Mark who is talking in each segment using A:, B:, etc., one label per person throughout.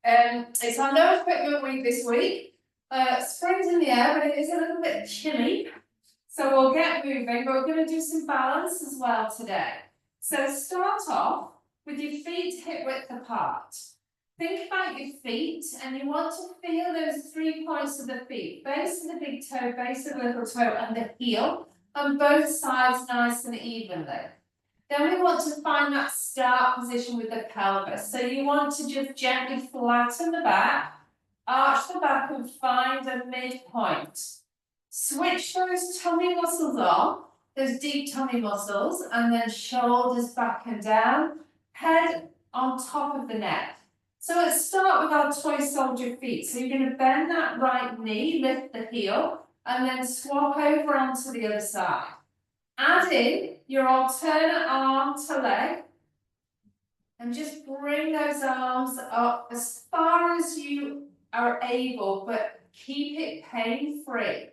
A: It's our no equipment week this week. Spring's in the air, but it is a little bit chilly. So we'll get moving, but we're going to do some balance as well today. So start off with your feet hip width apart. Think about your feet, and you want to feel those 3 points of the feet, base of the big toe, base of the little toe, and the heel, on both sides nice and evenly. Then we want to find that start position with the pelvis. So you want to just gently flatten the back, arch the back, and find a midpoint. Switch those tummy muscles on, those deep tummy muscles, and then shoulders back and down, head on top of the neck. So let's start with our toy soldier feet. So you're going to bend that right knee, lift the heel, and then swap over onto the other side. Add in your alternate arm to leg, and just bring those arms up as far as you are able, but keep it pain-free.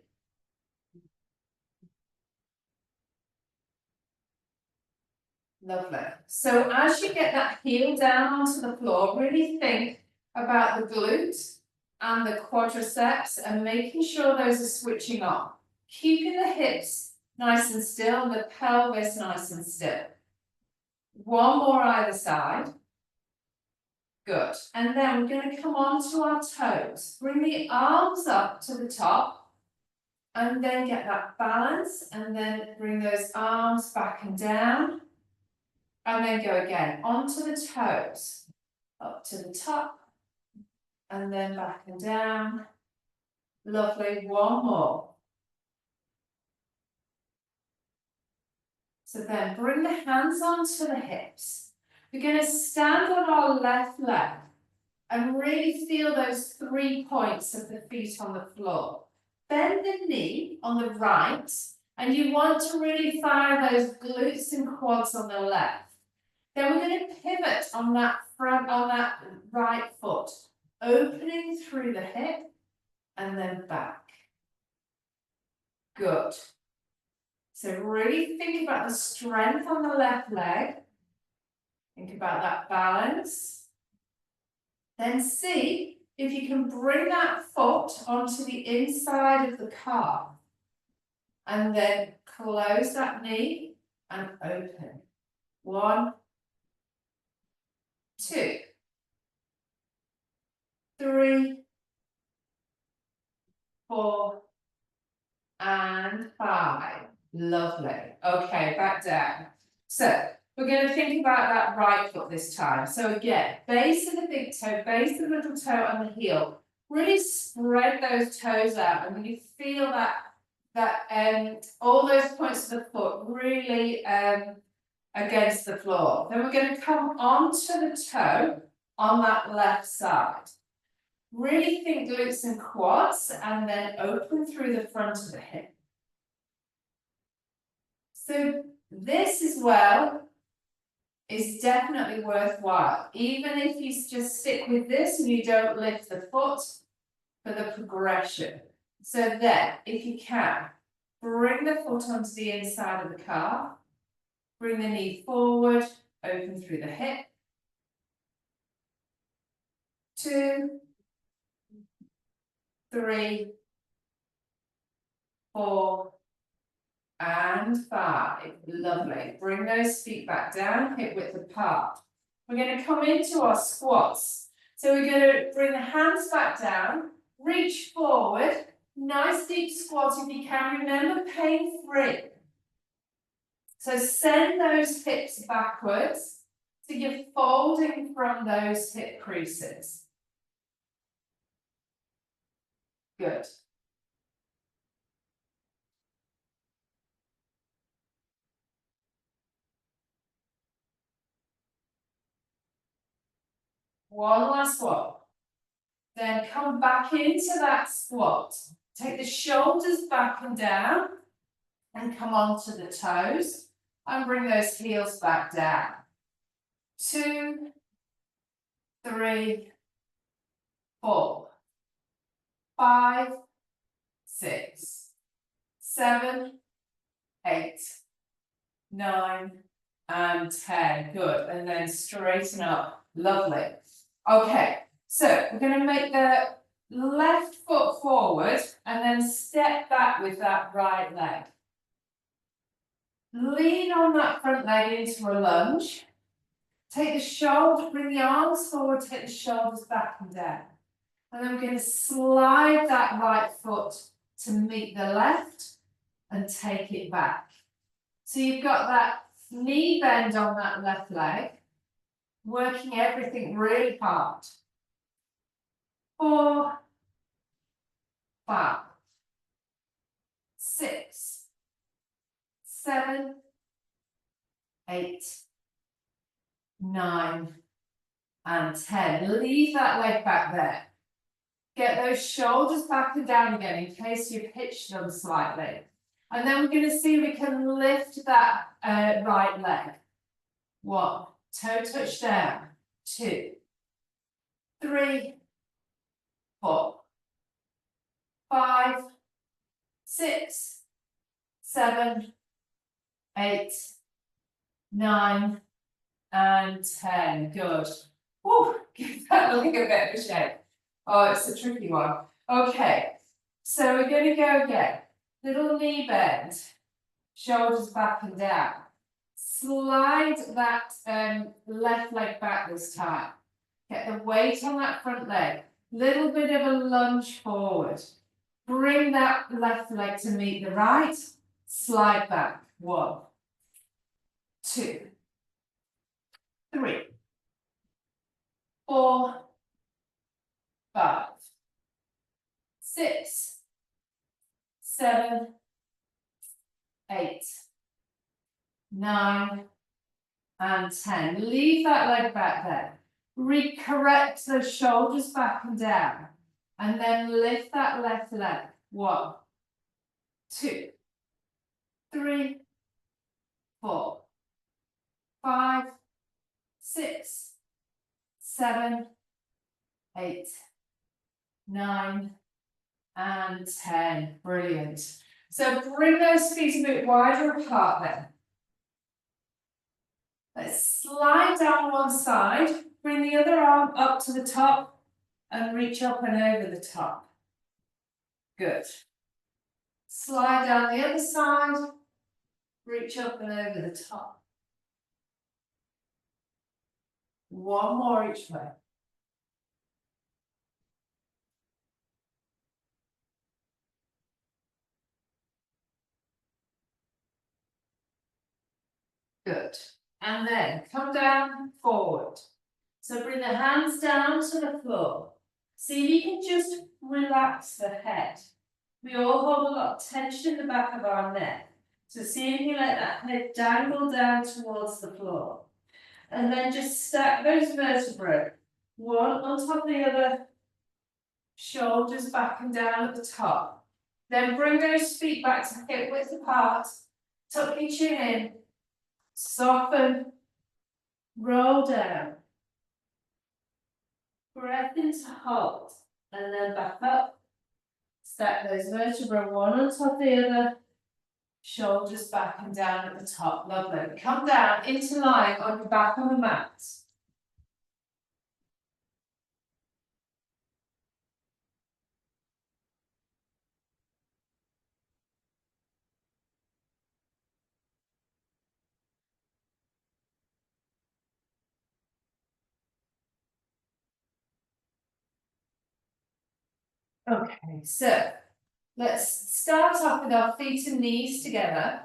A: Lovely. So as you get that heel down onto the floor, really think about the glute and the quadriceps and making sure those are switching on. Keeping the hips nice and still and the pelvis nice and still. One more either side. Good. And then we're going to come onto our toes. Bring the arms up to the top and then get that balance, and then bring those arms back and down. And then go again, onto the toes, up to the top, and then back and down. Lovely, one more. So then bring the hands onto the hips. We're going to stand on our left leg and really feel those 3 points of the feet on the floor. Bend the knee on the right, and you want to really fire those glutes and quads on the left. Then we're going to pivot on that right foot, opening through the hip and then back. Good. So really think about the strength on the left leg. Think about that balance. Then see if you can bring that foot onto the inside of the calf. And then close that knee and open. 1, 2, 3, 4, and 5. Lovely. Okay, back down. So we're going to think about that right foot this time. So again, base of the big toe, base of the little toe, and the heel. Really spread those toes out, and when you feel that all those points of the foot really against the floor. Then we're going to come onto the toe on that left side. Really think glutes and quads, and then open through the front of the hip. So this as well is definitely worthwhile, even if you just stick with this and you don't lift the foot for the progression. So then, if you can, bring the foot onto the inside of the calf, bring the knee forward, open through the hip. 2, 3, 4, and 5. Lovely. Bring those feet back down, hip width apart. We're going to come into our squats. So we're going to bring the hands back down, reach forward, nice deep squat if you can. Remember, pain-free. So send those hips backwards so you're folding from those hip creases. Good. One last one. Then come back into that squat. Take the shoulders back and down and come onto the toes and bring those heels back down. 2, 3, 4, 5, 6, 7, 8, 9, and 10. Good. And then straighten up. Lovely. Okay. So we're going to make the left foot forward and then step back with that right leg. Lean on that front leg into a lunge. Take the shoulder, bring the arms forward, take the shoulders back and down. And then we're going to slide that right foot to meet the left and take it back. So you've got that knee bend on that left leg, working everything really hard. 4, 5, 6, 7, 8, 9, and 10. Leave that leg back there. Get those shoulders back and down again in case you pitch them slightly. And then we're going to see if we can lift that right leg. 1, toe touch down. 2, 3, 4, 5, 6, 7, 8, 9, and 10. Good. Woo, give that leg a bit of a shake. Oh, it's a tricky one. Okay, so we're going to go again. Little knee bend, shoulders back and down. Slide that left leg back this time. Get the weight on that front leg. Little bit of a lunge forward. Bring that left leg to meet the right. Slide back. 1, 2, 3, 4, 5, 6, 7, 8, 9, and 10. Leave that leg back there. Recorrect those shoulders back and down. And then lift that left leg. 1, 2, 3, 4, 5, 6, 7, 8, 9, and 10. Brilliant. So bring those feet a bit wider apart then. Let's slide down one side, bring the other arm up to the top and reach up and over the top. Good. Slide down the other side, reach up and over the top. One more each way. Good. And then come down forward. So bring the hands down to the floor. See if you can just relax the head. We all hold a lot of tension in the back of our neck. So see if you let that head dangle down towards the floor. And then just stack those vertebrae, one on top of the other, shoulders back and down at the top. Then bring those feet back to hip width apart, tuck your chin in, soften, roll down. Breath into hold, and then back up. Stack those vertebrae one on top of the other, shoulders back and down at the top. Lovely. Come down into lying on your back on the mat. Okay, so let's start off with our feet and knees together.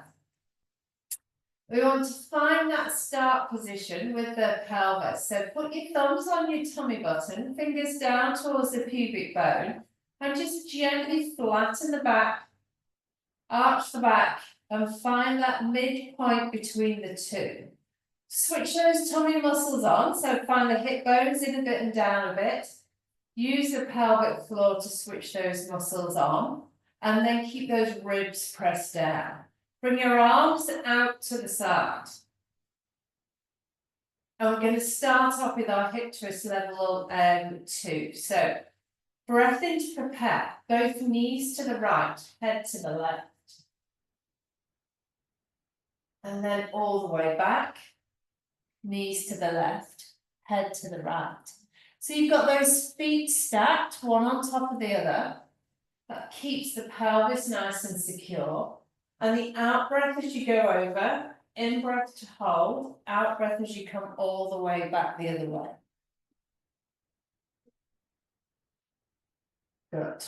A: We want to find that start position with the pelvis. So put your thumbs on your tummy button, fingers down towards the pubic bone, and just gently flatten the back, arch the back, and find that midpoint between the two. Switch those tummy muscles on, so find the hip bones in a bit and down a bit. Use the pelvic floor to switch those muscles on, and then keep those ribs pressed down. Bring your arms out to the side. And we're going to start off with our hip twist level 2. So breath in to prepare, both knees to the right, head to the left. And then all the way back, knees to the left, head to the right. So you've got those feet stacked, one on top of the other. That keeps the pelvis nice and secure. And the out breath as you go over, in breath to hold, out breath as you come all the way back the other way. Good.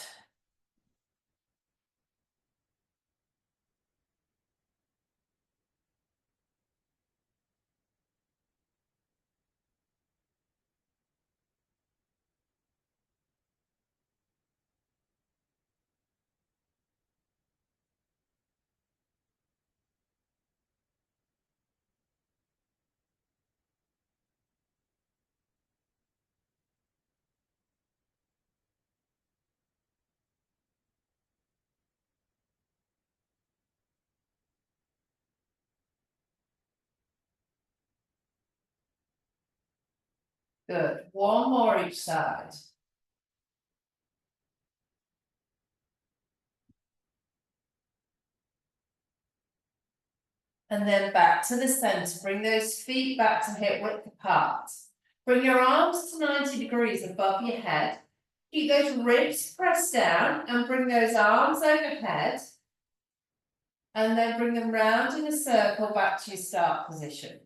A: Good. One more each side. And then back to the center. Bring those feet back to hip width apart. Bring your arms to 90 degrees above your head. Keep those ribs pressed down and bring those arms overhead. And then bring them round in a circle back to your start position.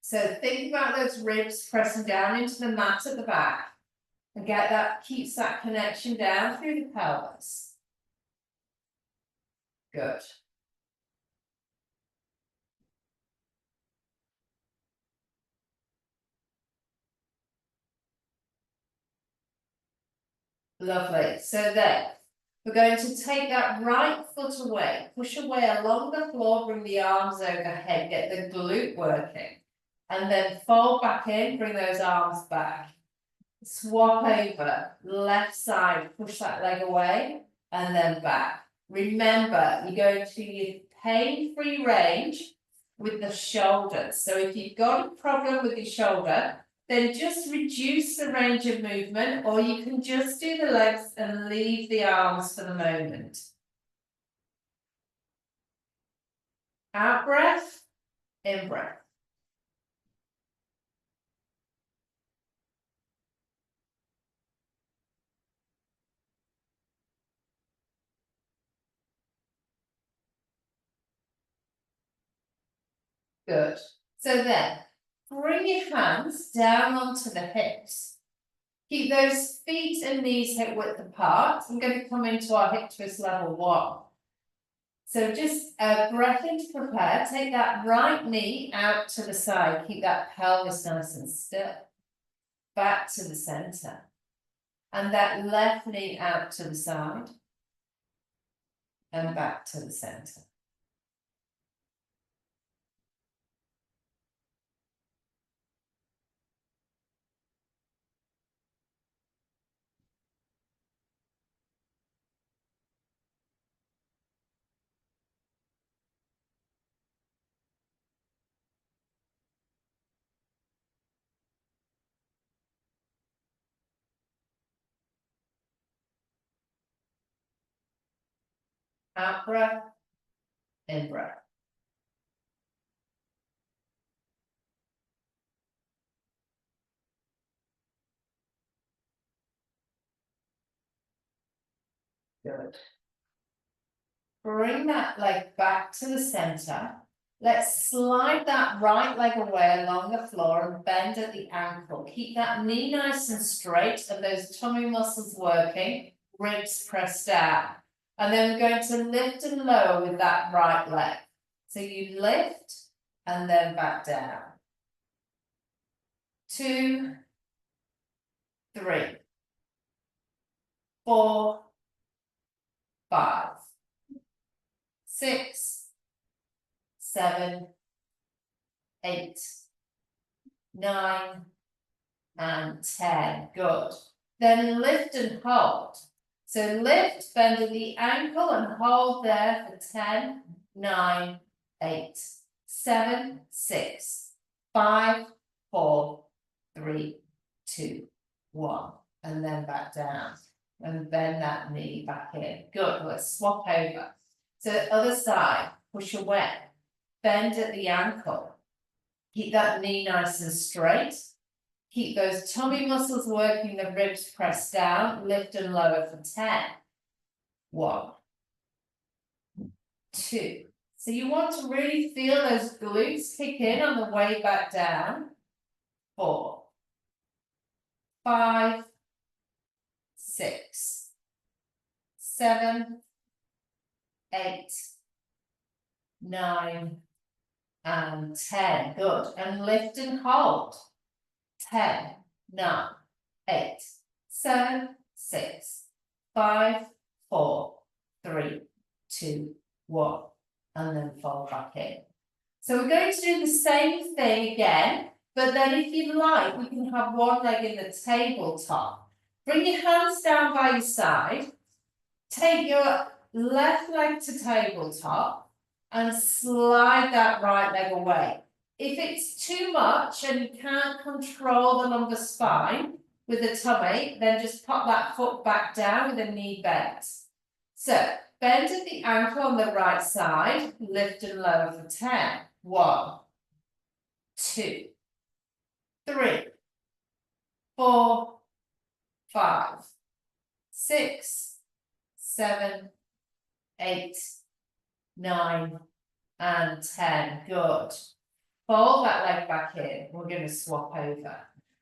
A: So think about those ribs pressing down into the mat at the back. And get that, keeps that connection down through the pelvis. Good. Lovely. So then, we're going to take that right foot away, push away along the floor, bring the arms overhead, get the glute working. And then fold back in, bring those arms back. Swap over, left side, push that leg away, and then back. Remember, you're going to your pain-free range with the shoulders. So if you've got a problem with your shoulder, then just reduce the range of movement, or you can just do the legs and leave the arms for the moment. Out breath, in breath. Good. So then, bring your hands down onto the hips. Keep those feet and knees hip width apart. I'm going to come into our hip twist level 1. So just breath in to prepare. Take that right knee out to the side. Keep that pelvis nice and still. Back to the center. And that left knee out to the side. And back to the center. Out breath, in breath. Good. Bring that leg back to the center. Let's slide that right leg away along the floor and bend at the ankle. Keep that knee nice and straight and those tummy muscles working, ribs pressed down. And then we're going to lift and lower with that right leg. So you lift and then back down. 2, 3, 4, 5, 6, 7, 8, 9, and 10. Good. Then lift and hold. So lift, bend at the ankle and hold there for 10, 9, 8, 7, 6, 5, 4, 3, 2, 1. And then back down. And bend that knee back in. Good. Let's swap over. So other side, push away. Bend at the ankle. Keep that knee nice and straight. Keep those tummy muscles working, the ribs pressed down, lift and lower for 10. 1, 2. So you want to really feel those glutes kick in on the way back down. 4, 5, 6, 7, 8, 9, and 10. Good. And lift and hold. 10, 9, 8, 7, 6, 5, 4, 3, 2, 1. And then fold back in. So we're going to do the same thing again, but then if you like, we can have one leg in the tabletop. Bring your hands down by your side. Take your left leg to tabletop and slide that right leg away. If it's too much and you can't control the lumbar spine with the tummy, then just pop that foot back down with a knee bent. So bend at the ankle on the right side, lift and lower for 10. 1, 2, 3, 4, 5, 6, 7, 8, 9, and 10. Good. Fold that leg back in. We're going to swap over.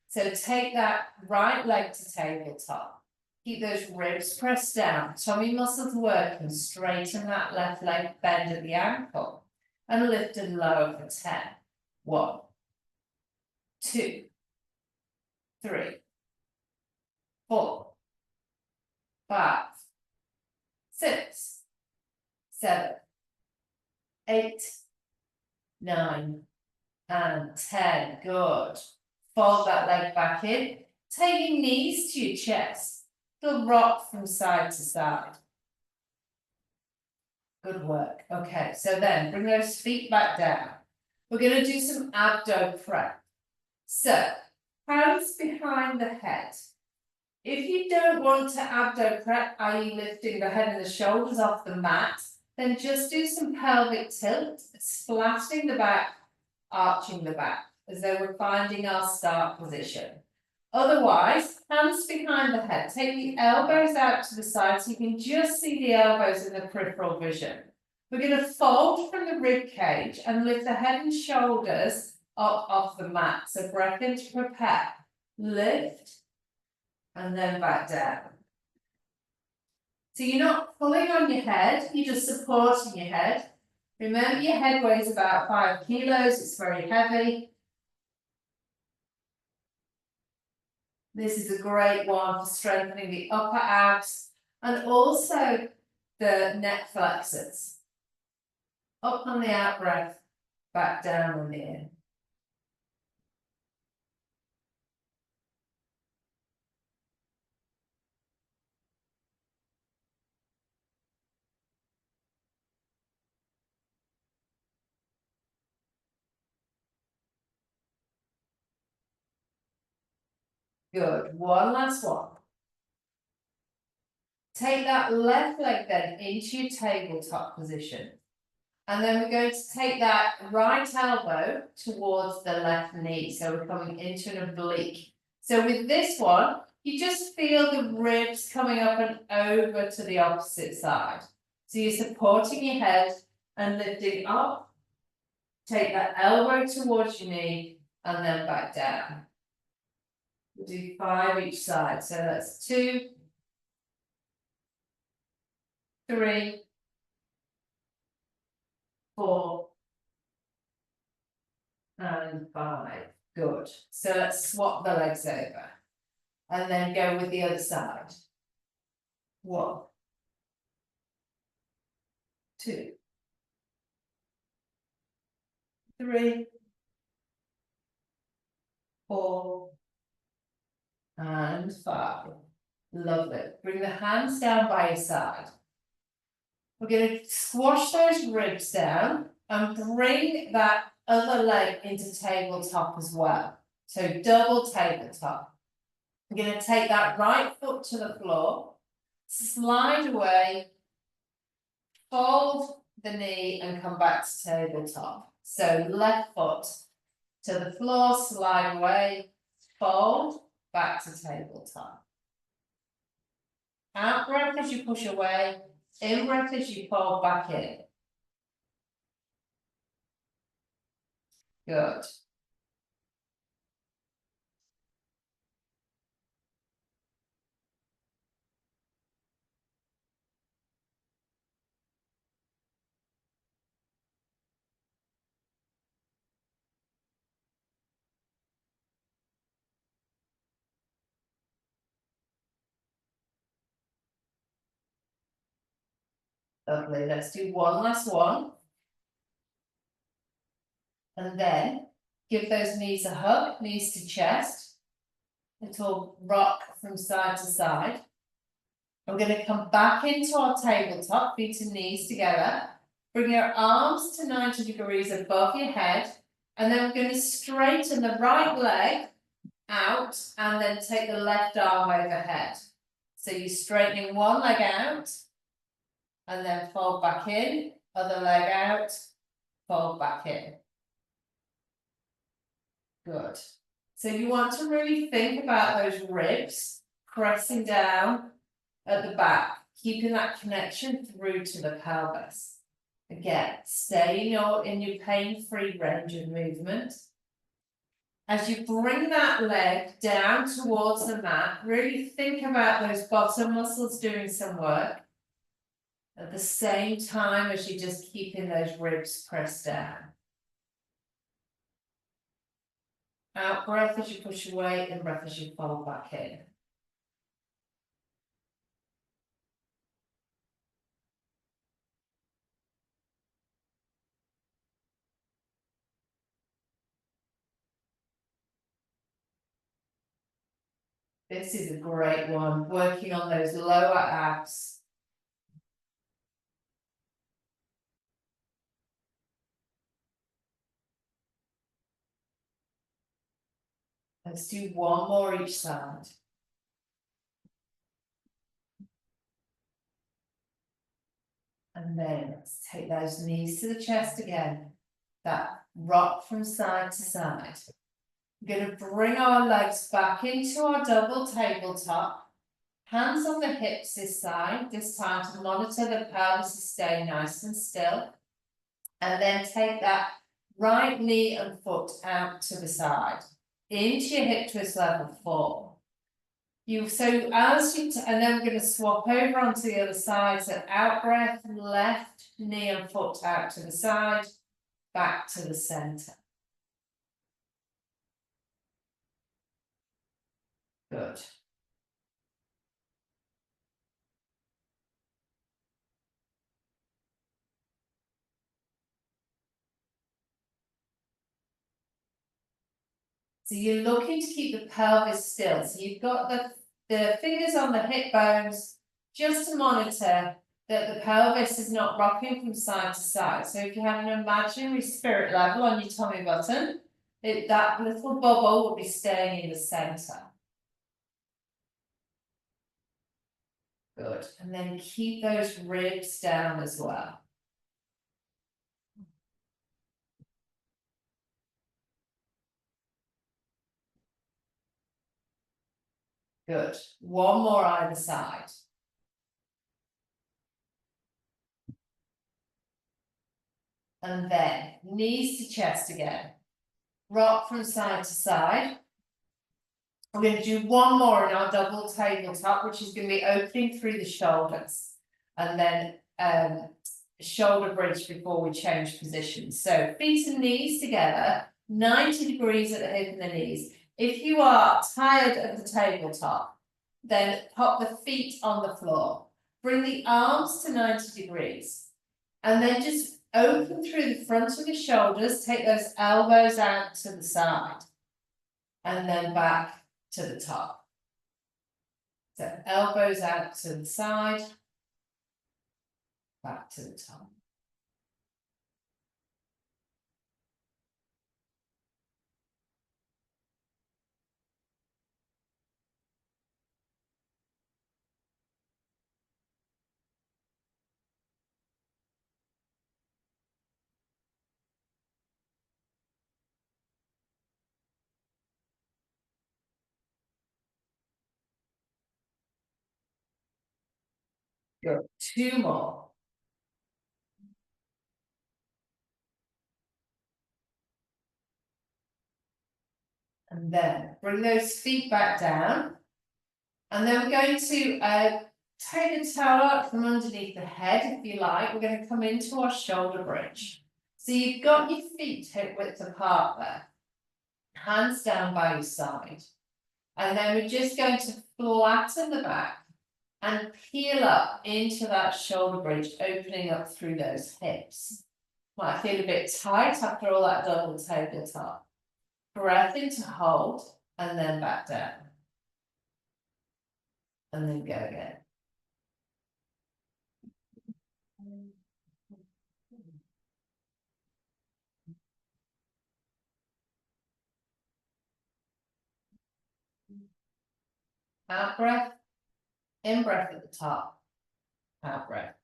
A: So take that right leg to tabletop. Keep those ribs pressed down. Tummy muscles working. Straighten that left leg, bend at the ankle. And lift and lower for 10. 1, 2, 3, 4, 5, 6, 7, 8, 9, and 10. Good. Fold that leg back in. Take your knees to your chest. You'll rock from side to side. Good work. Okay, so then bring those feet back down. We're going to do some abdo prep. So, hands behind the head. If you don't want to abdo prep, i.e. lifting the head and the shoulders off the mat, then just do some pelvic tilt, flattening the back, arching the back, as though we're finding our start position. Otherwise, hands behind the head. Take the elbows out to the side so you can just see the elbows in the peripheral vision. We're going to fold from the rib cage and lift the head and shoulders up off the mat. So breath in to prepare. Lift and then back down. So you're not pulling on your head, you're just supporting your head. Remember, your head weighs about 5 kilos, it's very heavy. This is a great one for strengthening the upper abs and also the neck flexors. Up on the out breath, back down on the in. Good. One last one. Take that left leg then into your tabletop position. And then we're going to take that right elbow towards the left knee. So we're coming into an oblique. So with this one, you just feel the ribs coming up and over to the opposite side. So you're supporting your head and lifting up. Take that elbow towards your knee and then back down. We'll do 5 each side. So that's 2, 3, 4, and 5. Good. So let's swap the legs over. And then go with the other side. 1, 2, 3, 4, and 5. Lovely. Bring the hands down by your side. We're going to squash those ribs down and bring that other leg into tabletop as well. So double tabletop. We're going to take that right foot to the floor, slide away, fold the knee and come back to tabletop. So left foot to the floor, slide away, fold, back to tabletop. Out breath as you push away, in breath as you fold back in. Good. Lovely, let's do one last one. And then give those knees a hug, knees to chest. Little rock from side to side. We're going to come back into our tabletop, feet and knees together. Bring your arms to 90 degrees above your head. And then we're going to straighten the right leg out and then take the left arm overhead. So you're straightening one leg out and then fold back in, other leg out, fold back in. Good. So you want to really think about those ribs pressing down at the back, keeping that connection through to the pelvis. Again, stay in your pain-free range of movement. As you bring that leg down towards the mat, really think about those bottom muscles doing some work at the same time as you're just keeping those ribs pressed down. Out breath as you push away, in breath as you fall back in. This is a great one, working on those lower abs. Let's do one more each side. And then let's take those knees to the chest again. That rock from side to side. We're going to bring our legs back into our double tabletop. Hands on the hips this side, this time to monitor the pelvis to stay nice and still. And then take that right knee and foot out to the side. Into your hip twist level 4. And then we're going to swap over onto the other side. So out breath, left knee and foot out to the side, back to the center. Good. So you're looking to keep the pelvis still. So you've got the fingers on the hip bones just to monitor that the pelvis is not rocking from side to side. So if you have an imaginary spirit level on your tummy button, that little bubble will be staying in the center. Good. And then keep those ribs down as well. Good. One more either side. And then knees to chest again. Rock from side to side. We're going to do one more in our double tabletop, which is going to be opening through the shoulders. And then shoulder bridge before we change positions. So feet and knees together, 90 degrees at the hip and the knees. If you are tired of the tabletop, then pop the feet on the floor. Bring the arms to 90 degrees. And then just open through the front of the shoulders, take those elbows out to the side. And then back to the top. So elbows out to the side, back to the top. Good, 2 more. And then bring those feet back down. And then we're going to take the towel out from underneath the head, if you like. We're going to come into our shoulder bridge. So you've got your feet hip width apart there. Hands down by your side. And then we're just going to flatten the back and peel up into that shoulder bridge, opening up through those hips. Might feel a bit tight after all that double tabletop. Breath in to hold, and then back down. And then go again. Out breath, in breath at the top, out breath.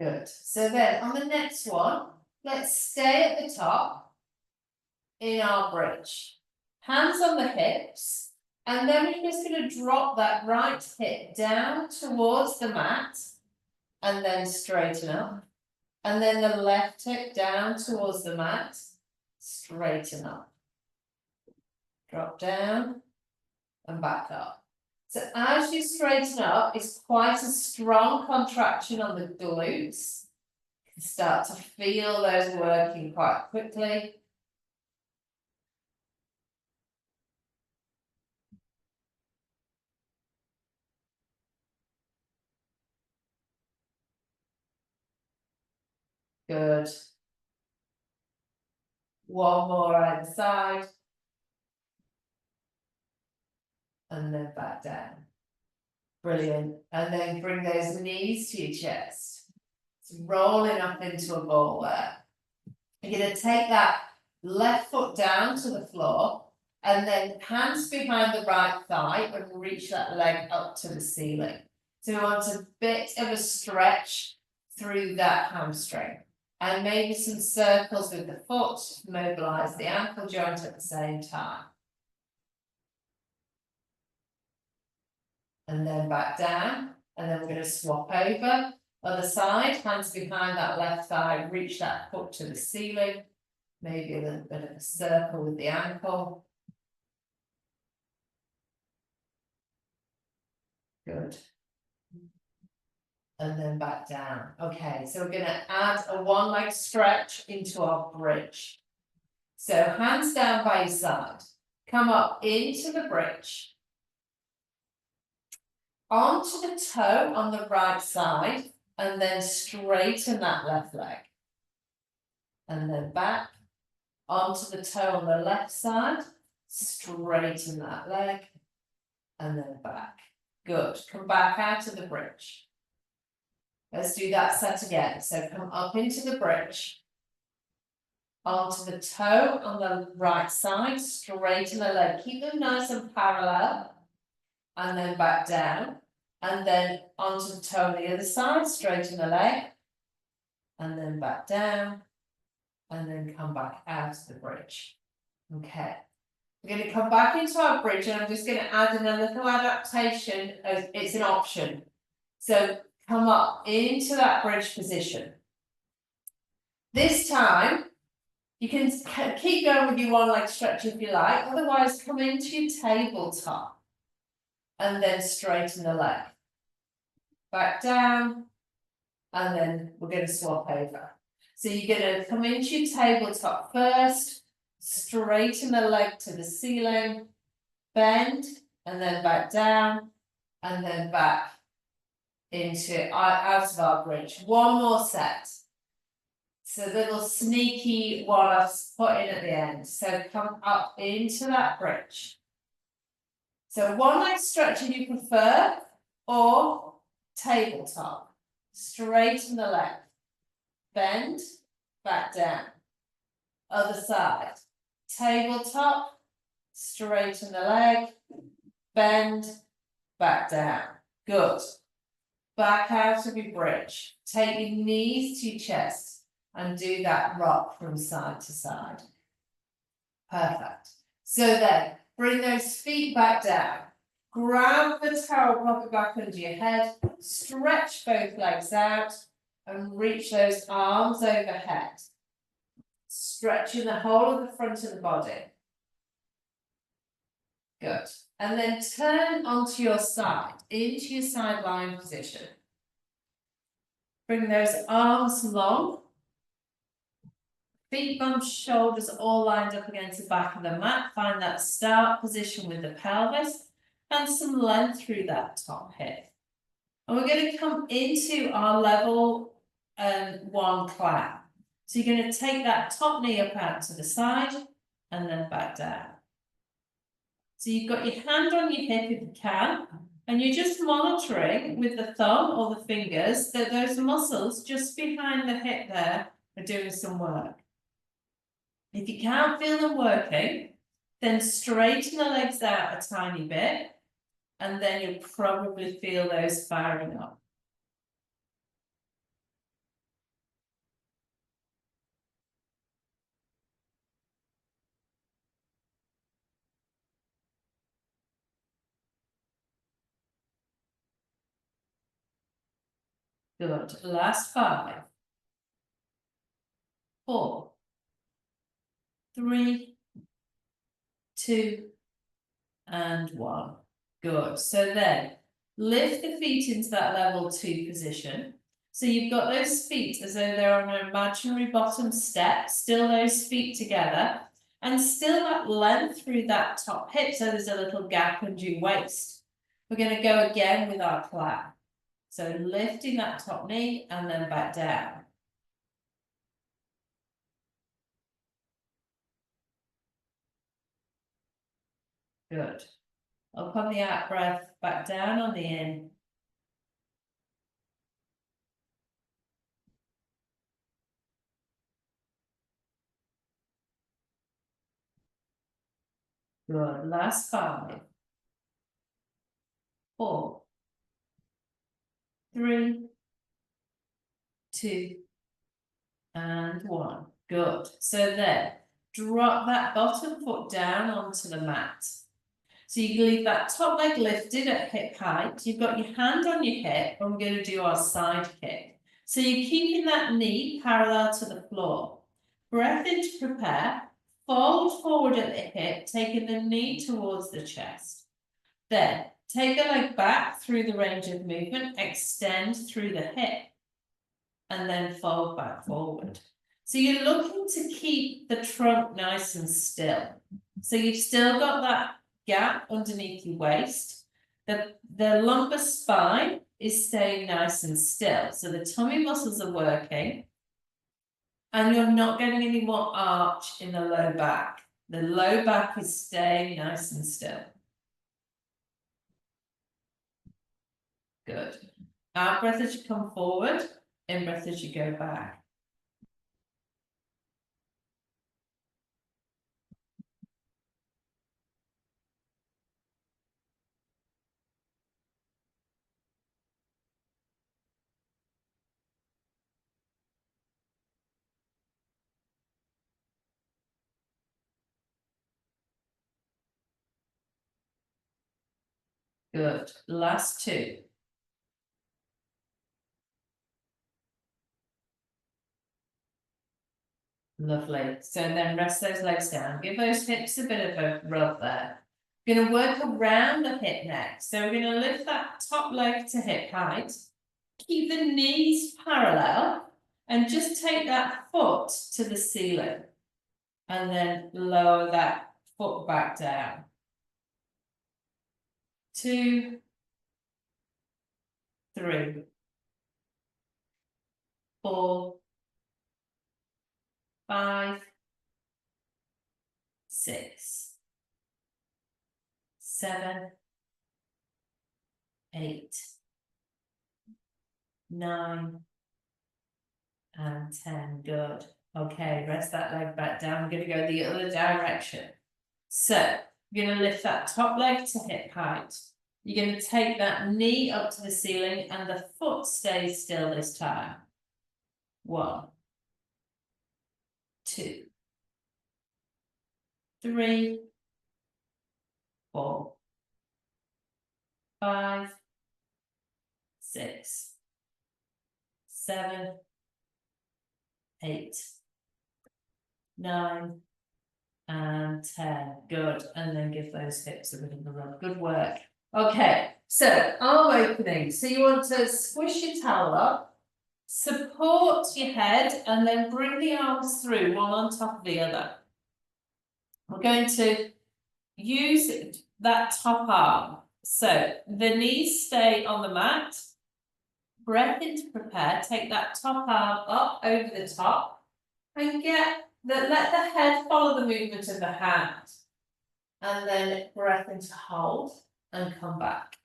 A: Good. So then on the next one, let's stay at the top in our bridge. Hands on the hips, and then we're just going to drop that right hip down towards the mat, and then straighten up. And then the left hip down towards the mat, straighten up. Drop down and back up. So as you straighten up, it's quite a strong contraction on the glutes. You can start to feel those working quite quickly. Good. One more either side. And then back down. Brilliant. And then bring those knees to your chest. It's rolling up into a ball there. You're going to take that left foot down to the floor and then hands behind the right thigh and reach that leg up to the ceiling. So we want a bit of a stretch through that hamstring. And maybe some circles with the foot, mobilize the ankle joint at the same time. And then back down, and then we're going to swap over. Other side, hands behind that left thigh, reach that foot to the ceiling. Maybe a little bit of a circle with the ankle. Good. And then back down. Okay, so we're going to add a one leg stretch into our bridge. So hands down by your side. Come up into the bridge. Onto the toe on the right side, and then straighten that left leg. And then back. Onto the toe on the left side, straighten that leg, and then back. Good. Come back out of the bridge. Let's do that set again. So come up into the bridge, onto the toe on the right side, straighten the leg, keep them nice and parallel, and then back down, and then onto the toe on the other side, straighten the leg, and then back down, and then come back out of the bridge. Okay. We're going to come back into our bridge, and I'm just going to add in a little adaptation. It's an option. So come up into that bridge position. This time, you can keep going with your one leg stretch if you like. Otherwise, come into your tabletop and then straighten the leg. Back down, and then we're going to swap over. So you're going to come into your tabletop first, straighten the leg to the ceiling, bend, and then back down, and then back into out of our bridge. One more set. So little sneaky one I've put in at the end. So come up into that bridge. So one leg stretch if you prefer, or tabletop. Straighten the leg. Bend, back down. Other side. Tabletop, straighten the leg, bend, back down. Good. Back out of your bridge. Take your knees to your chest and do that rock from side to side. Perfect. So then, bring those feet back down. Grab the towel pocket back under your head, stretch both legs out, and reach those arms overhead. Stretching the whole of the front of the body. Good. And then turn onto your side, into your side lying position. Bring those arms long. Feet, bums, shoulders all lined up against the back of the mat. Find that start position with the pelvis and some length through that top hip. And we're going to come into our level 1 clown. So you're going to take that top knee up out to the side and then back down. So you've got your hand on your hip if you can, and you're just monitoring with the thumb or the fingers that those muscles just behind the hip there are doing some work. If you can't feel them working, then straighten the legs out a tiny bit, and then you'll probably feel those firing up. Good. Last 5, 4, 3, 2, and 1. Good. So then, lift the feet into that level 2 position. So you've got those feet as though they're on an imaginary bottom step, still those feet together, and still that length through that top hip, so there's a little gap under your waist. We're going to go again with our clap. So lifting that top knee and then back down. Good. Up on the out breath, back down on the in. Good. Last 5, 4, 3, 2, and 1. Good. So then, drop that bottom foot down onto the mat. So you can leave that top leg lifted at hip height. You've got your hand on your hip, and we're going to do our side kick. So you're keeping that knee parallel to the floor. Breath in to prepare. Fold forward at the hip, taking the knee towards the chest. Then, take the leg back through the range of movement, extend through the hip, and then fold back forward. So you're looking to keep the trunk nice and still. So you've still got that gap underneath your waist. The lumbar spine is staying nice and still. So the tummy muscles are working. And you're not getting any more arch in the low back. The low back is staying nice and still. Good. Out breath as you come forward, in breath as you go back. Good. Last 2. Lovely. So then rest those legs down. Give those hips a bit of a rub there. We're going to work around the hip next. So we're going to lift that top leg to hip height. Keep the knees parallel and just take that foot to the ceiling. And then lower that foot back down. 2, 3, 4, 5, 6, 7, 8, 9, and 10. Good. Okay, rest that leg back down. I'm going to go the other direction. So you're going to lift that top leg to hip height. You're going to take that knee up to the ceiling and the foot stays still this time. 1, 2, 3, 4, 5, 6, 7, 8, 9, and 10. Good. And then give those hips a bit of a rub. Good work. Okay, so arm opening. So you want to squish your towel up, support your head, and then bring the arms through, one on top of the other. We're going to use that top arm. So the knees stay on the mat. Breath in to prepare. Take that top arm up over the top and let the head follow the movement of the hand. And then breath in to hold and come back.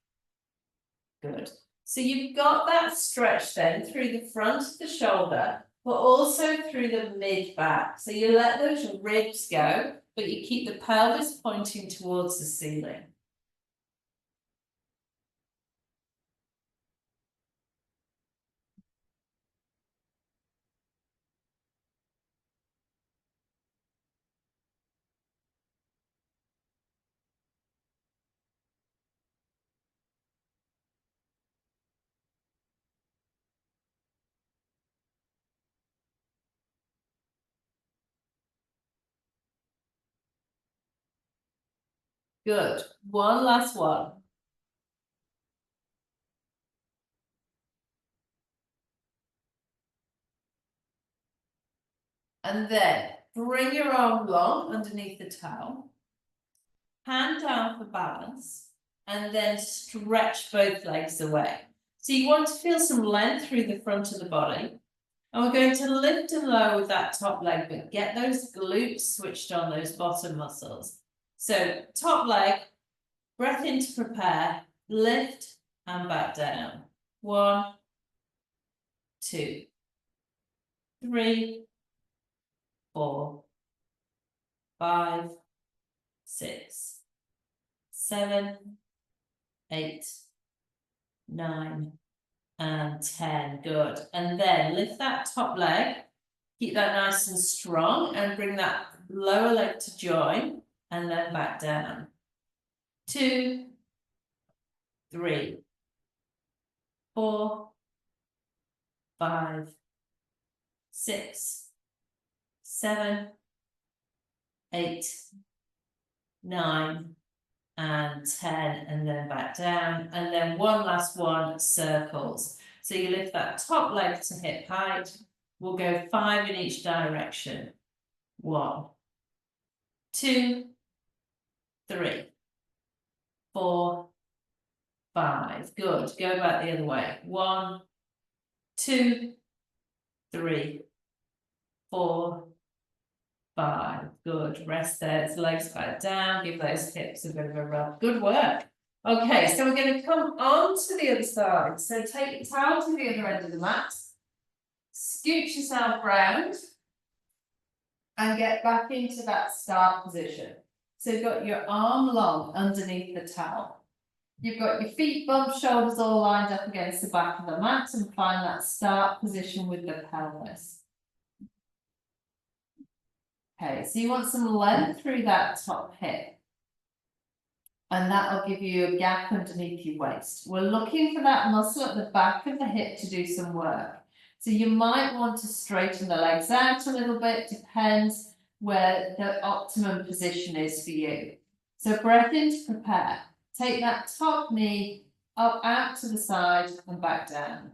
A: Good. So you've got that stretch then through the front of the shoulder, but also through the mid back. So you let those ribs go, but you keep the pelvis pointing towards the ceiling. Good. One last one. And then bring your arm long underneath the towel. Hand down for balance. And then stretch both legs away. So you want to feel some length through the front of the body. And we're going to lift and lower with that top leg, but get those glutes switched on, those bottom muscles. So top leg, breath in to prepare, lift and back down. 1, 2, 3, 4, 5, 6, 7, 8, 9, and 10. Good. And then lift that top leg, keep that nice and strong, and bring that lower leg to join, and then back down. 2, 3, 4, 5, 6, 7, 8, 9, and 10, and then back down. And then one last one, circles. So you lift that top leg to hip height. We'll go 5 in each direction. 1, 2, 3, 4, 5. Good. Go back the other way. 1, 2, 3, 4, 5. Good. Rest there. Legs back down. Give those hips a bit of a rub. Good work. Okay, so we're going to come on to the other side. So take your towel to the other end of the mat. Scooch yourself round. And get back into that start position. So you've got your arm long underneath the towel. You've got your feet bumped, shoulders all lined up against the back of the mat, and find that start position with the pelvis. Okay, so you want some length through that top hip. And that'll give you a gap underneath your waist. We're looking for that muscle at the back of the hip to do some work. So you might want to straighten the legs out a little bit, depends where the optimum position is for you. So breath in to prepare. Take that top knee up out to the side and back down.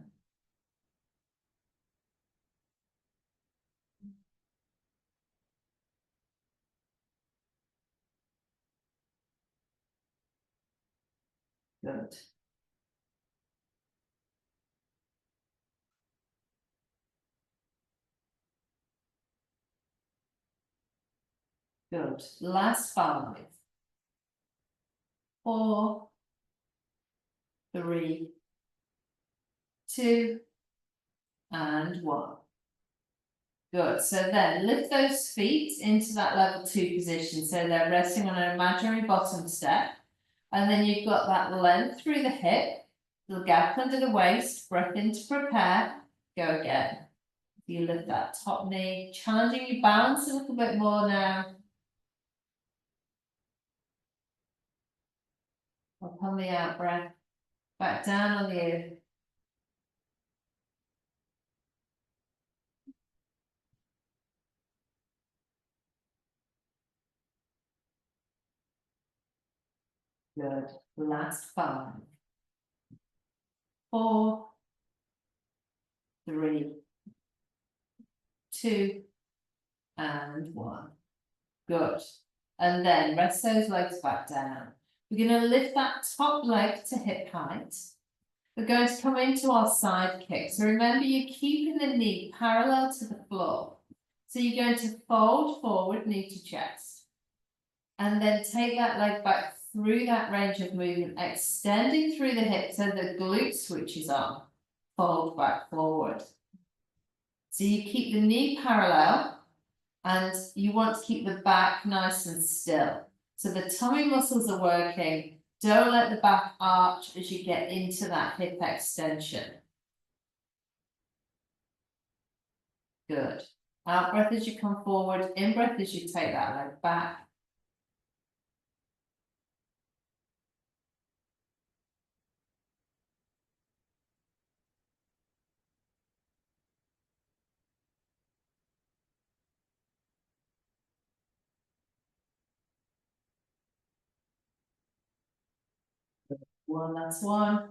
A: Good. Good. Last 5. 4, 3, 2, and 1. Good. So then lift those feet into that level 2 position. So they're resting on an imaginary bottom step. And then you've got that length through the hip, little gap under the waist, breath in to prepare. Go again. You lift that top knee, challenging your balance a little bit more now. Up on the out breath, back down on the in. Good. Last 5. 4, 3, 2, and 1. Good. And then rest those legs back down. We're going to lift that top leg to hip height. We're going to come into our side kick. So remember, you're keeping the knee parallel to the floor. So you're going to fold forward, knee to chest. And then take that leg back through that range of movement, extending through the hip so the glute switches on. Fold back forward. So you keep the knee parallel and you want to keep the back nice and still. So the tummy muscles are working. Don't let the back arch as you get into that hip extension. Good. Out breath as you come forward, in breath as you take that leg back. One last one.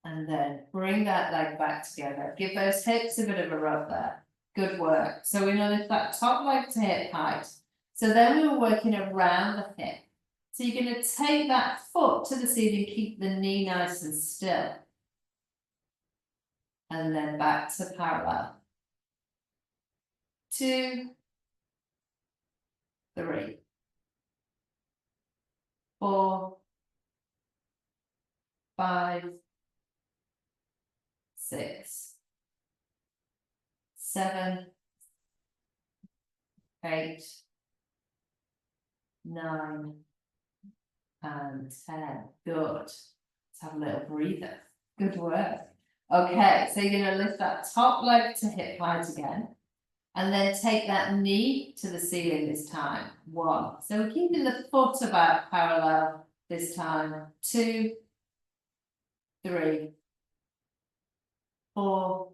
A: And then bring that leg back together. Give those hips a bit of a rub there. Good work. So we're going to lift that top leg to hip height. So then we were working around the hip. So you're going to take that foot to the ceiling, keep the knee nice and still. And then back to parallel. 2, 3, 4, 5, 6, 7, 8, 9, and 10. Good. Let's have a little breather. Good work. Okay, so you're going to lift that top leg to hip height again. And then take that knee to the ceiling this time. 1. So we're keeping the foot about parallel this time. 2, 3, 4,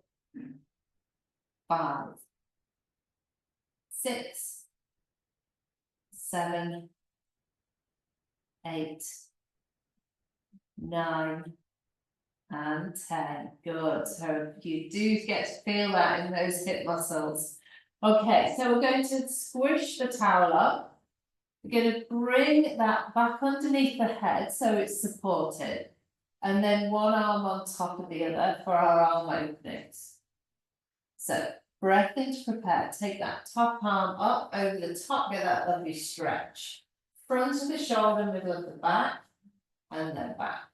A: 5, 6, 7, 8, 9, and 10. Good. So you do get to feel that in those hip muscles. Okay, so we're going to squish the towel up. We're going to bring that back underneath the head so it's supported. And then one arm on top of the other for our arm openings. So breath in to prepare. Take that top arm up over the top, get that lovely stretch. Front of the shoulder, middle of the back, and then back.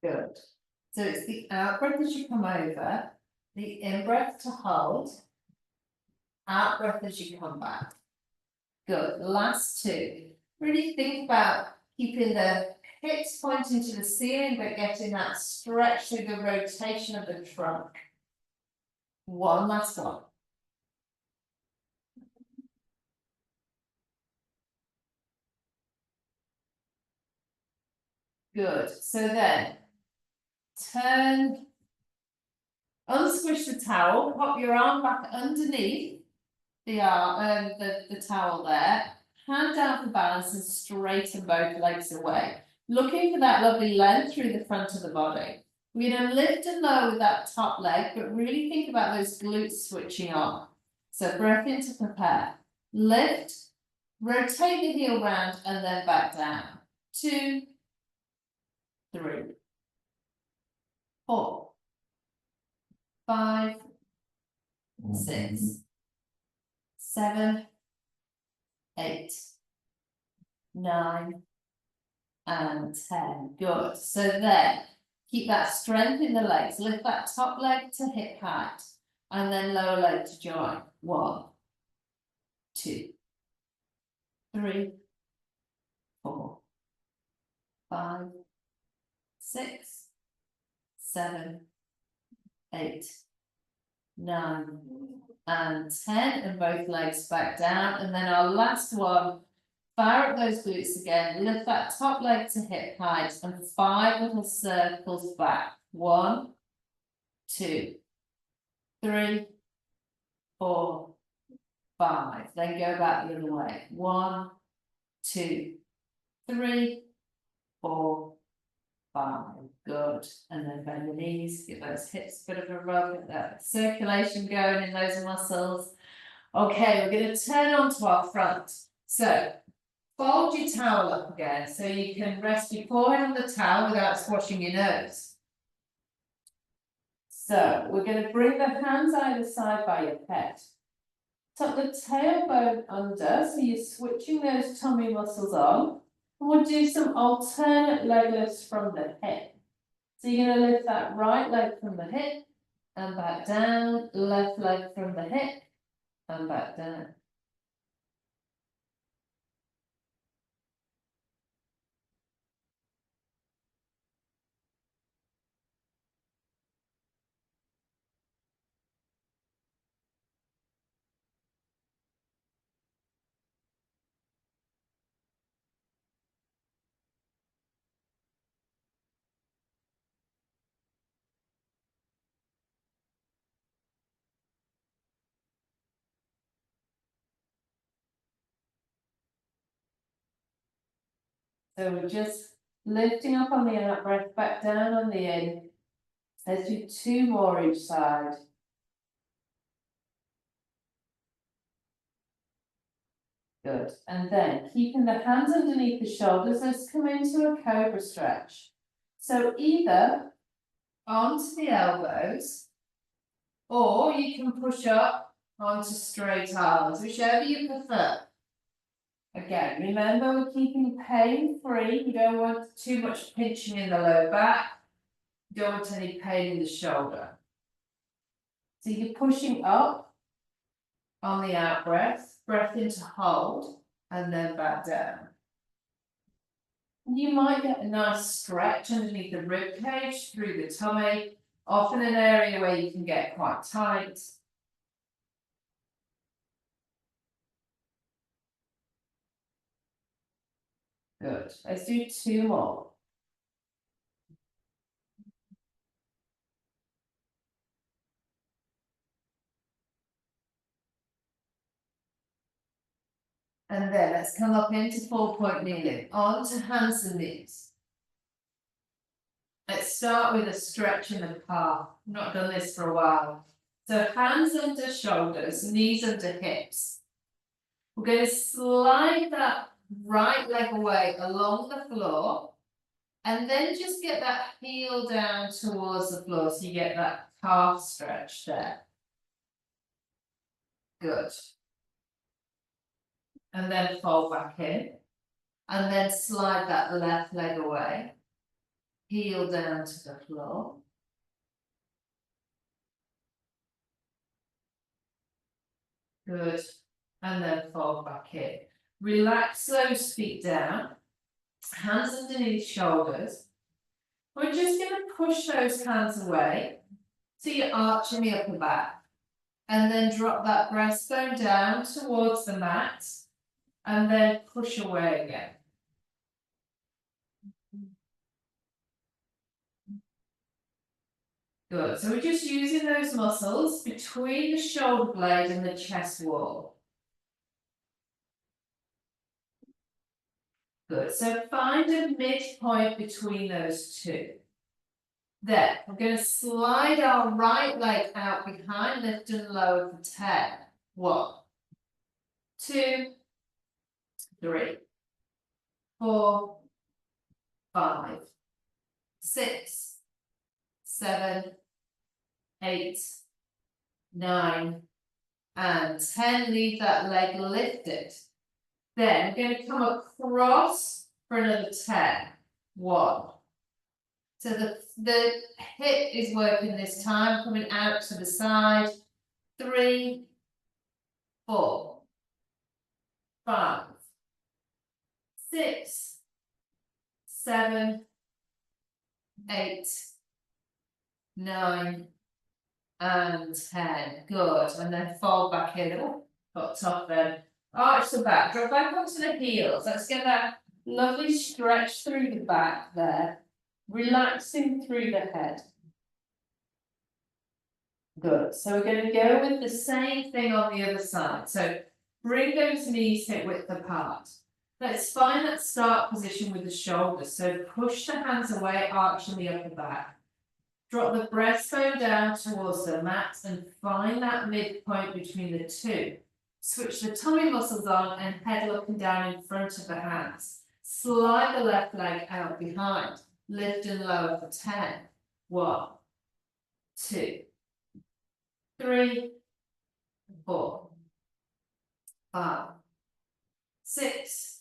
A: Good. So it's the out breath as you come over, the in breath to hold, out breath as you come back. Good. Last 2. Really think about keeping the hips pointing to the ceiling, but getting that stretch through the rotation of the trunk. One last one. Good. So then, unsquish the towel, pop your arm back underneath the towel there, hand down for balance and straighten both legs away. Looking for that lovely length through the front of the body. We're going to lift and lower with that top leg, but really think about those glutes switching on. So breath in to prepare. Lift, rotate the heel round and then back down. 2, 3, 4, 5, 6, 7, 8, 9, and 10. Good. So there, keep that strength in the legs. Lift that top leg to hip height and then lower leg to join. 1, 2, 3, 4, 5, 6, 7, 8, 9, and 10. And both legs back down. And then our last one, fire up those glutes again. Lift that top leg to hip height and 5 little circles back. 1, 2, 3, 4, 5. Then go back the other way. 1, 2, 3, 4, 5. Good. And then bend the knees, give those hips a bit of a rub, get that circulation going in those muscles. Okay, we're going to turn onto our front. So fold your towel up again so you can rest your forehead on the towel without squashing your nose. So we're going to bring the hands either side by your head. Tuck the tailbone under, so you're switching those tummy muscles on. And we'll do some alternate leg lifts from the hip. So you're going to lift that right leg from the hip and back down, left leg from the hip and back down. So we're just lifting up on the out breath, back down on the in. Let's do 2 more each side. Good. And then keeping the hands underneath the shoulders, let's come into a cobra stretch. So either onto the elbows, or you can push up onto straight arms, whichever you prefer. Again, remember we're keeping pain free. You don't want too much pinching in the low back. You don't want any pain in the shoulder. So you're pushing up on the out breath, breath in to hold, and then back down. You might get a nice stretch underneath the rib cage, through the tummy, often an area where you can get quite tight. Good. Let's do 2 more. And then let's come up into 4-point kneeling, onto hands and knees. Let's start with a stretch in the calf. I've not done this for a while. So hands under shoulders, knees under hips. We're going to slide that right leg away along the floor. And then just get that heel down towards the floor so you get that calf stretch there. Good. And then fold back in. And then slide that left leg away. Heel down to the floor. Good. And then fold back in. Relax those feet down. Hands underneath shoulders. We're just going to push those hands away. So you're arching the upper back. And then drop that breastbone down towards the mat. And then push away again. Good, so we're just using those muscles between the shoulder blade and the chest wall. Good, so find a midpoint between those two. Then we're going to slide our right leg out behind, lift and lower for 10. 1, 2, 3, 4, 5, 6, 7, 8, 9, and 10. Leave that leg lifted. Then we're going to come across for another 10. 1. So the hip is working this time, coming out to the side. 3, 4, 5, 6, 7, 8, 9, and 10. Good. And then fold back in. Oh, got tough then. Arch the back. Drop back onto the heels. Let's get that lovely stretch through the back there. Relaxing through the head. Good. So we're going to go with the same thing on the other side. So bring those knees hip width apart. Let's find that start position with the shoulders. So push the hands away, arching the upper back. Drop the breastbone down towards the mat and find that midpoint between the two. Switch the tummy muscles on and head looking down in front of the hands. Slide the left leg out behind. Lift and lower for 10. 1, 2, 3, 4, 5, 6,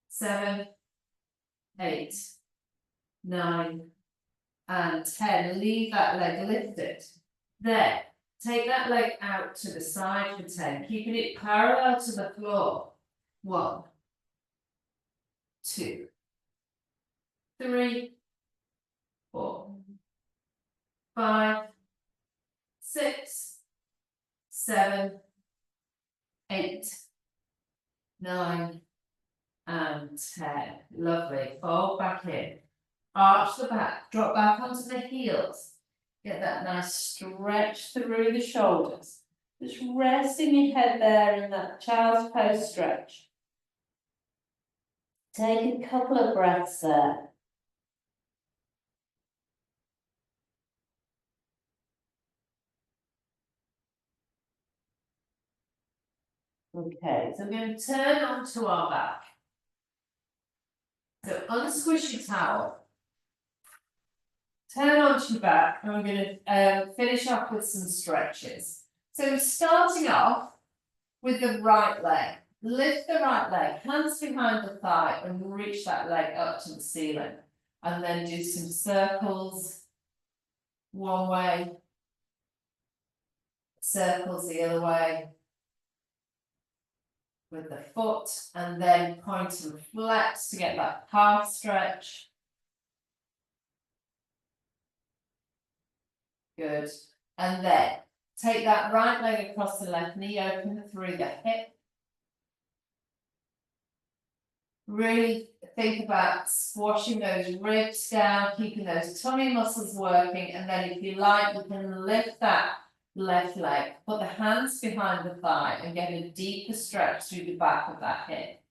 A: 7, 8, 9, and 10. Leave that leg lifted. Then take that leg out to the side for 10, keeping it parallel to the floor. 1, 2, 3, 4, 5, 6, 7, 8, 9, and 10. Lovely. Fold back in. Arch the back. Drop back onto the heels. Get that nice stretch through the shoulders. Just resting your head there in that child's pose stretch. Take a couple of breaths there. Okay, so we're going to turn onto our back. So unsquish your towel. Turn onto your back, and we're going to finish off with some stretches. So starting off with the right leg. Lift the right leg, hands behind the thigh, and reach that leg up to the ceiling. And then do some circles one way, circles the other way with the foot, and then point and flex to get that calf stretch. Good. And then take that right leg across the left knee, open through the hip. Really think about squashing those ribs down, keeping those tummy muscles working, and then if you like, you can lift that left leg, put the hands behind the thigh and get a deeper stretch through the back of that hip.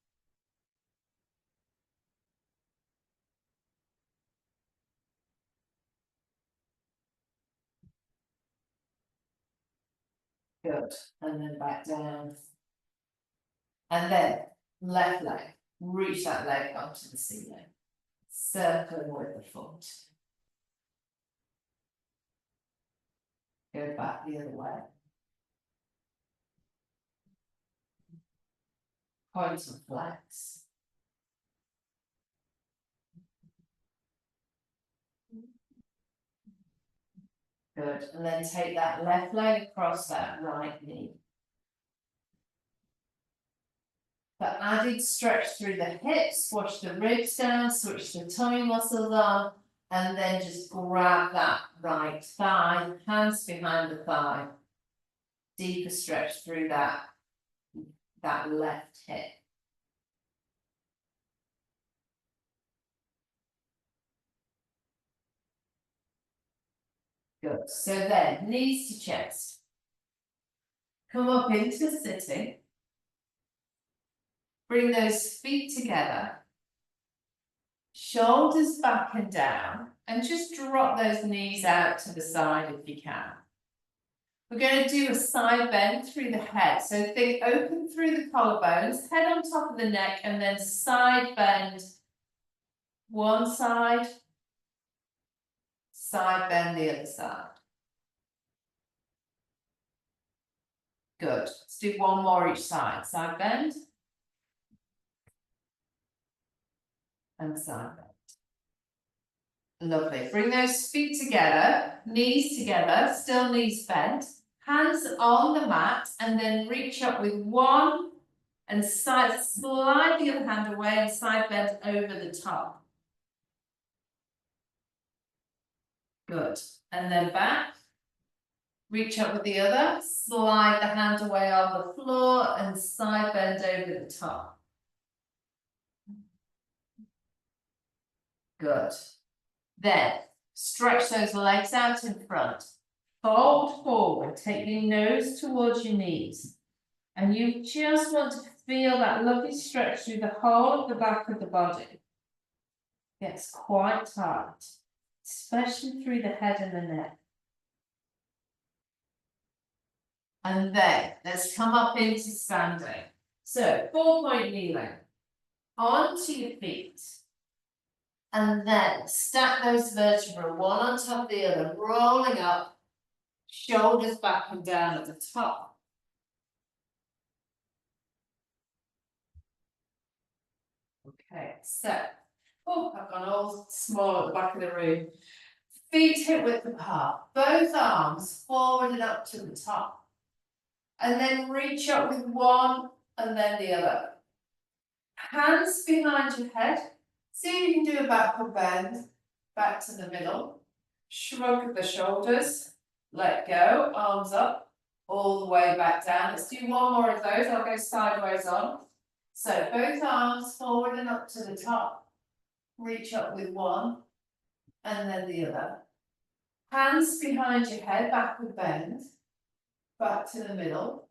A: Good. And then back down. And then left leg, reach that leg onto the ceiling. Circle with the foot. Go back the other way. Point and flex. Good. And then take that left leg across that right knee. The added stretch through the hips, squash the ribs down, switch the tummy muscles on, and then just grab that right thigh, hands behind the thigh. Deeper stretch through that left hip. Good. So then, knees to chest. Come up into sitting. Bring those feet together. Shoulders back and down. And just drop those knees out to the side if you can. We're going to do a side bend through the head. So think open through the collarbones, head on top of the neck, and then side bend one side, side bend the other side. Good. Let's do one more each side. Side bend. And side bend. Lovely. Bring those feet together, knees together, still knees bent. Hands on the mat, and then reach up with one and slide the other hand away and side bend over the top. Good. And then back. Reach up with the other, slide the hand away on the floor and side bend over the top. Good. Then stretch those legs out in front. Fold forward, take your nose towards your knees. And you just want to feel that lovely stretch through the whole of the back of the body. Gets quite tight, especially through the head and the neck. And then let's come up into standing. So 4-point kneeling. Onto your feet. And then stack those vertebrae one on top of the other, rolling up. Shoulders back and down at the top. Okay, so, I've gone all small at the back of the room. Feet hip width apart, both arms forward and up to the top. And then reach up with one and then the other. Hands behind your head. See if you can do a backward bend, back to the middle. Shrug the shoulders. Let go, arms up, all the way back down. Let's do one more of those. I'll go sideways on. So both arms forward and up to the top. Reach up with one and then the other. Hands behind your head, backward bend. Back to the middle.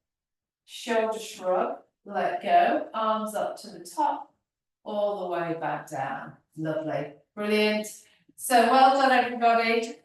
A: Shoulder shrug, let go, arms up to the top, all the way back down. Lovely, brilliant. So well done everybody.